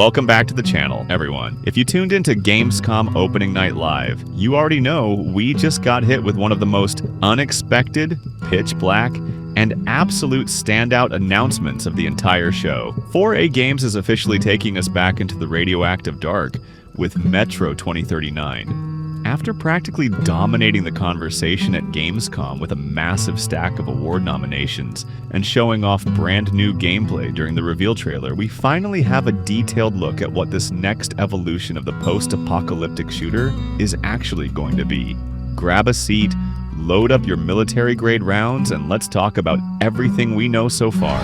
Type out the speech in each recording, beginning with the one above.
Welcome back to the channel, everyone. If you tuned into Gamescom Opening Night Live, you already know we just got hit with one of the most unexpected, pitch black, and absolute standout announcements of the entire show. 4A Games is officially taking us back into the radioactive dark with Metro 2039. After practically dominating the conversation at Gamescom with a massive stack of award nominations and showing off brand new gameplay during the reveal trailer, we finally have a detailed look at what this next evolution of the post-apocalyptic shooter is actually going to be. Grab a seat, load up your military-grade rounds, and let's talk about everything we know so far.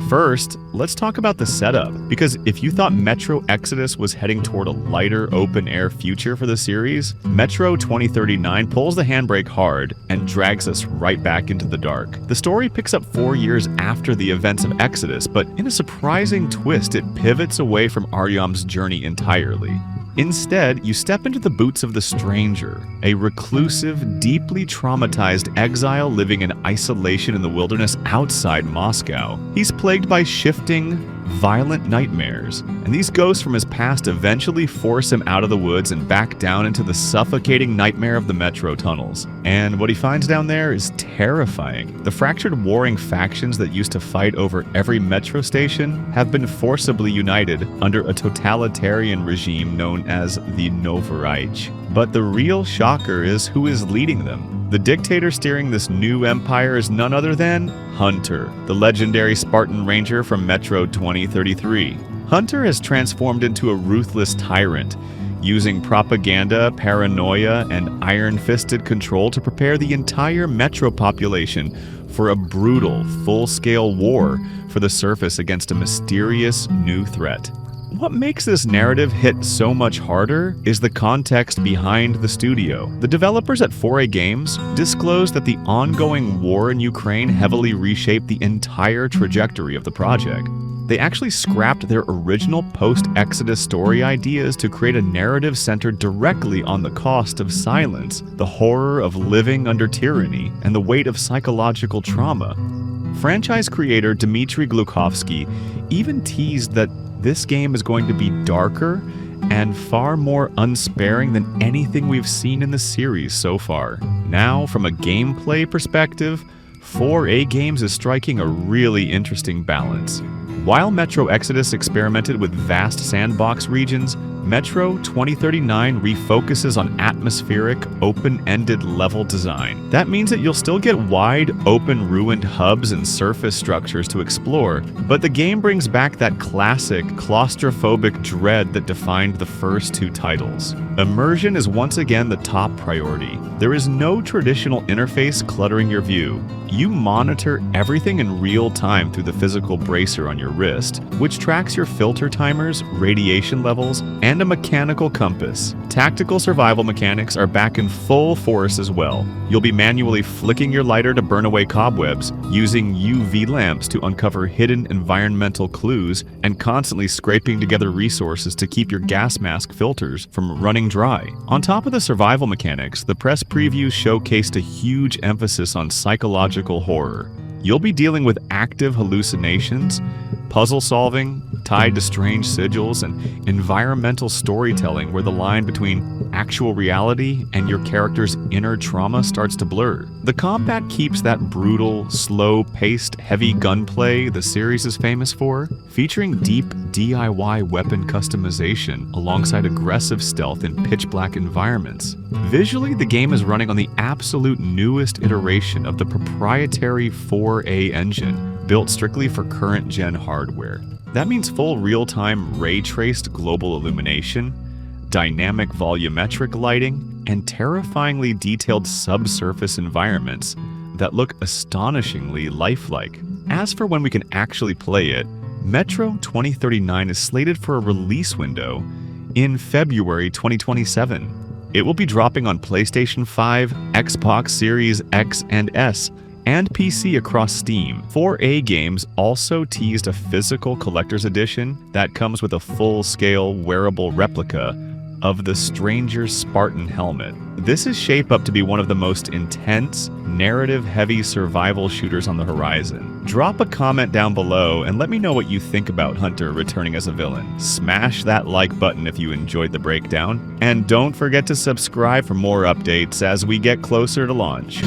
First, let's talk about the setup, because if you thought Metro Exodus was heading toward a lighter, open-air future for the series, Metro 2039 pulls the handbrake hard and drags us right back into the dark. The story picks up 4 years after the events of Exodus, but in a surprising twist, it pivots away from Artyom's journey entirely. Instead, you step into the boots of the Stranger, a reclusive, deeply traumatized exile living in isolation in the wilderness outside Moscow. He's plagued by shifting, violent nightmares, and these ghosts from his past eventually force him out of the woods and back down into the suffocating nightmare of the metro tunnels. And what he finds down there is terrifying. The fractured warring factions that used to fight over every metro station have been forcibly united under a totalitarian regime known as the Novoreich. But the real shocker is who is leading them. The dictator steering this new empire is none other than Hunter, the legendary Spartan Ranger from Metro 2033. Hunter has transformed into a ruthless tyrant, using propaganda, paranoia, and iron-fisted control to prepare the entire Metro population for a brutal, full-scale war for the surface against a mysterious new threat. What makes this narrative hit so much harder is the context behind the studio. The developers at 4A Games disclosed that the ongoing war in Ukraine heavily reshaped the entire trajectory of the project. They actually scrapped their original post-Exodus story ideas to create a narrative centered directly on the cost of silence, the horror of living under tyranny, and the weight of psychological trauma. Franchise creator Dmitry Glukhovsky even teased that this game is going to be darker and far more unsparing than anything we've seen in the series so far. Now, from a gameplay perspective, 4A Games is striking a really interesting balance. While Metro Exodus experimented with vast sandbox regions, Metro 2039 refocuses on atmospheric, open-ended level design. That means that you'll still get wide, open, ruined hubs and surface structures to explore, but the game brings back that classic, claustrophobic dread that defined the first two titles. Immersion is once again the top priority. There is no traditional interface cluttering your view. You monitor everything in real time through the physical bracer on your wrist, which tracks your filter timers, radiation levels, and a mechanical compass. Tactical survival mechanics are back in full force as well. You'll be manually flicking your lighter to burn away cobwebs, using UV lamps to uncover hidden environmental clues, and constantly scraping together resources to keep your gas mask filters from running dry. On top of the survival mechanics, the press previews showcased a huge emphasis on psychological horror. You'll be dealing with active hallucinations, puzzle solving, tied to strange sigils, and environmental storytelling where the line between actual reality and your character's inner trauma starts to blur. The combat keeps that brutal, slow-paced, heavy gunplay the series is famous for, featuring deep DIY weapon customization alongside aggressive stealth in pitch-black environments. Visually, the game is running on the absolute newest iteration of the proprietary 4A engine, built strictly for current-gen hardware. That means full real-time ray-traced global illumination, dynamic volumetric lighting, and terrifyingly detailed subsurface environments that look astonishingly lifelike. As for when we can actually play it, Metro 2039 is slated for a release window in February 2027. It will be dropping on PlayStation 5, Xbox Series X and S, and PC across Steam. 4A Games also teased a physical collector's edition that comes with a full-scale wearable replica of the Stranger's Spartan helmet. This is shaped up to be one of the most intense, narrative-heavy survival shooters on the horizon. Drop a comment down below and let me know what you think about Hunter returning as a villain. Smash that like button if you enjoyed the breakdown, and don't forget to subscribe for more updates as we get closer to launch.